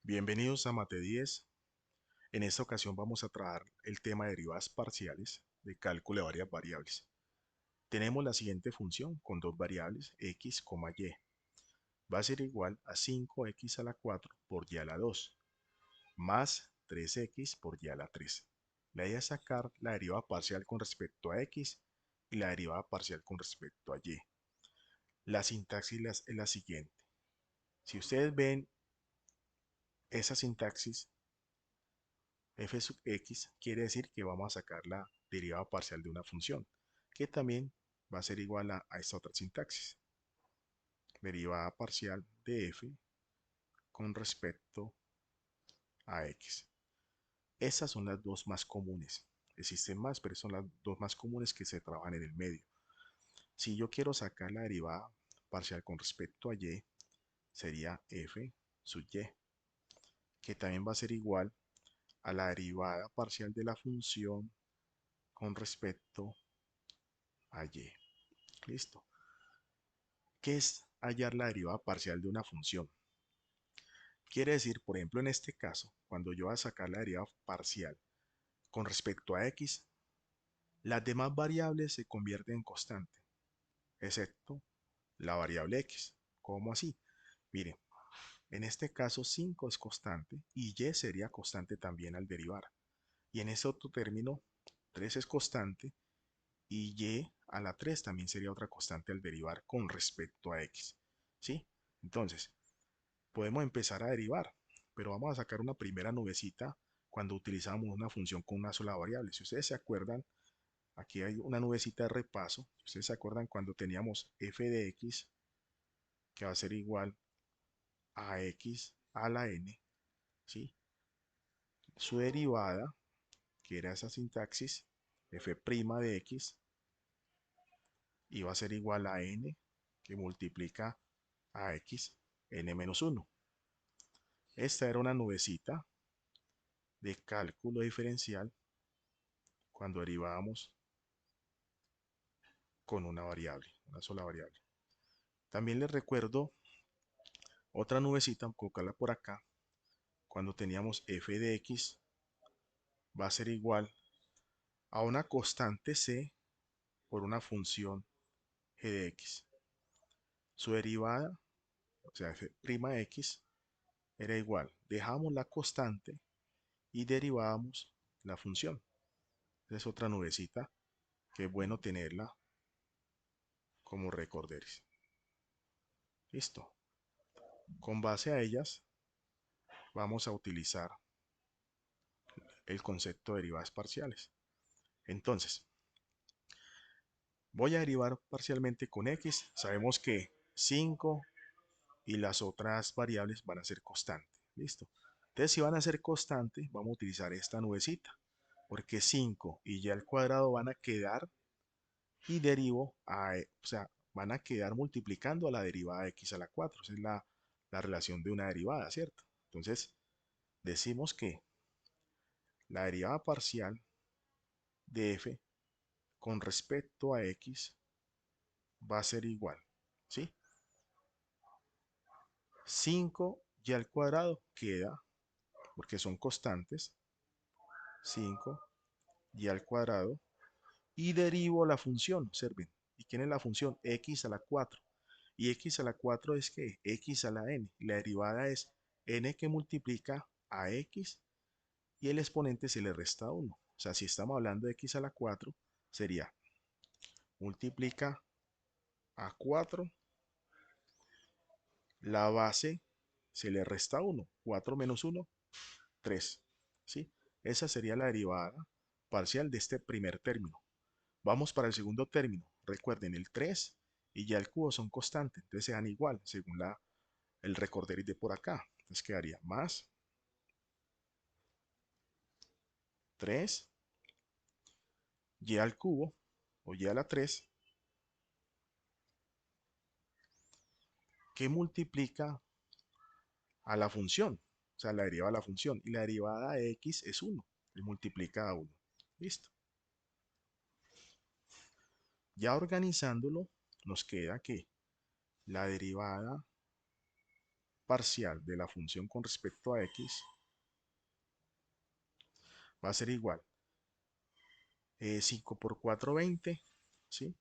Bienvenidos a Mate 10. En esta ocasión vamos a tratar el tema de derivadas parciales de cálculo de varias variables. Tenemos la siguiente función con dos variables, x, y. Va a ser igual a 5x a la 4 por y a la 2, más 3x por y a la 3. La idea es sacar la derivada parcial con respecto a x y la derivada parcial con respecto a y. La sintaxis es la siguiente. Si ustedes ven esa sintaxis, f sub x quiere decir que vamos a sacar la derivada parcial de una función, que también va a ser igual a esta otra sintaxis. Derivada parcial de f con respecto a x. Esas son las dos más comunes. Existen más, pero son las dos más comunes que se trabajan en el medio. Si yo quiero sacar la derivada parcial con respecto a y, sería f sub y, que también va a ser igual a la derivada parcial de la función con respecto a y. Listo. ¿Qué es hallar la derivada parcial de una función? Quiere decir, por ejemplo, en este caso, cuando yo voy a sacar la derivada parcial con respecto a x, las demás variables se convierten en constante, excepto la variable x. ¿Cómo así? Miren, en este caso 5 es constante y y sería constante también al derivar. Y en este otro término, 3 es constante y y a la 3 también sería otra constante al derivar con respecto a x. ¿Sí? Entonces, podemos empezar a derivar, pero vamos a sacar una primera nubecita cuando utilizamos una función con una sola variable. Si ustedes se acuerdan, aquí hay una nubecita de repaso. Si ustedes se acuerdan cuando teníamos f de x, que va a ser igual a x a la n, ¿sí? Su derivada, que era esa sintaxis, f' de x, iba a ser igual a n, que multiplica a x, n menos 1. Esta era una nubecita de cálculo diferencial cuando derivábamos con una variable, una sola variable. También les recuerdo otra nubecita, colocarla por acá, cuando teníamos f de x va a ser igual a una constante c por una función g de x. Su derivada, o sea, f' de x, era igual. Dejamos la constante y derivábamos la función. Esa es otra nubecita que es bueno tenerla como recorderis. Listo. Con base a ellas, vamos a utilizar el concepto de derivadas parciales. Entonces, voy a derivar parcialmente con x. Sabemos que 5 y las otras variables van a ser constantes. Listo. Entonces, si van a ser constantes, vamos a utilizar esta nubecita. Porque 5 y y al cuadrado van a quedar y derivo o sea, van a quedar multiplicando a la derivada de x a la 4. Esa es la relación de una derivada, ¿cierto? Entonces, decimos que la derivada parcial de f con respecto a x va a ser igual, ¿sí? 5 y al cuadrado queda, porque son constantes, 5 y al cuadrado, y derivo la función, observen. ¿Y quién es la función? X a la 4. Y x a la 4 es que x a la n. La derivada es n que multiplica a x y el exponente se le resta 1. O sea, si estamos hablando de x a la 4, sería multiplica a 4, la base se le resta 1. 4 menos 1, 3. ¿Sí? Esa sería la derivada parcial de este primer término. Vamos para el segundo término. Recuerden, el 3 y ya el cubo son constantes, entonces se dan igual según el recorderis de por acá. Entonces quedaría más 3 y al cubo o y a la 3 que multiplica a la función, o sea, la derivada de la función, y la derivada de x es 1, y multiplica a 1. Listo. Ya organizándolo, nos queda que la derivada parcial de la función con respecto a x va a ser igual 5 por 4, 20, ¿sí?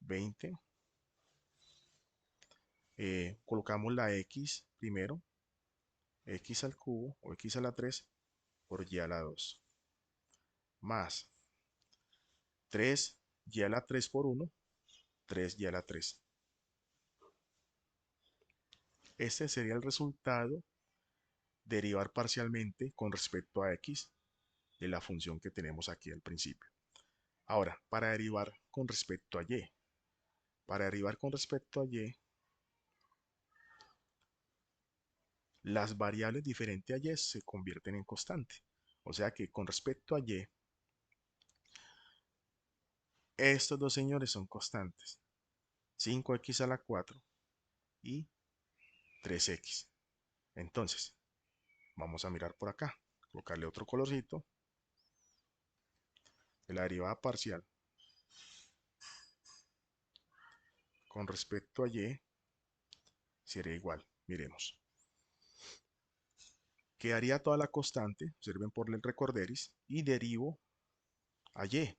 20. Colocamos la x primero, x al cubo o x a la 3 por y a la 2, más 3 y a la 3 por 1, 3 y a la 3. Este sería el resultado derivar parcialmente con respecto a x de la función que tenemos aquí al principio. Ahora, para derivar con respecto a y. Para derivar con respecto a y, las variables diferentes a y se convierten en constante. O sea que con respecto a y, estos dos señores son constantes. 5x a la 4 y 3x. Entonces, vamos a mirar por acá. Colocarle otro colorcito de la derivada parcial con respecto a y sería igual. Miremos. Quedaría toda la constante, observen por el recorderis, y derivo a y.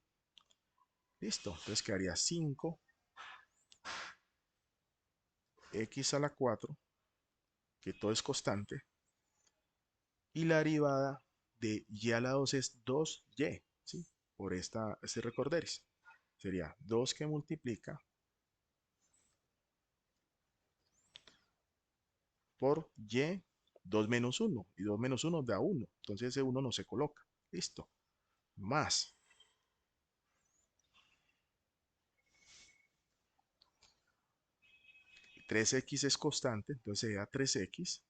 Listo, entonces quedaría 5x a la 4, que todo es constante, y la derivada de y a la 2 es 2y, ¿sí? Por este recorderis. Sería 2 que multiplica por y, 2 menos 1, y 2 menos 1 da 1, entonces ese 1 no se coloca. Listo, más 3x es constante, entonces sería 3x,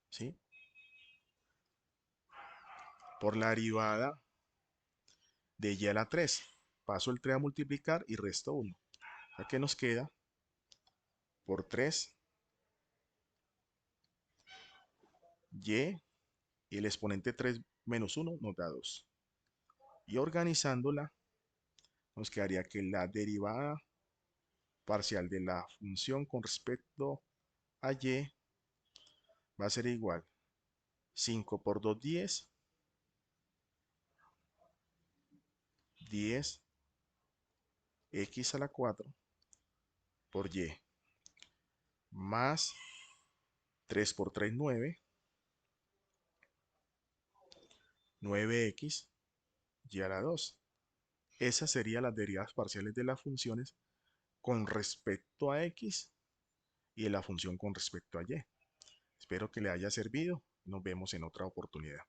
¿sí? Por la derivada de y a la 3. Paso el 3 a multiplicar y resto 1. O sea que nos queda por 3y, y el exponente 3 menos 1 nos da 2. Y organizándola, nos quedaría que la derivada parcial de la función con respecto a y va a ser igual 5 por 2, 10, 10 x a la 4 por y, más 3 por 3, 9, 9x y a la 2. Esas serían las derivadas parciales de las funciones con respecto a x y de la función con respecto a y. Espero que le haya servido. Nos vemos en otra oportunidad.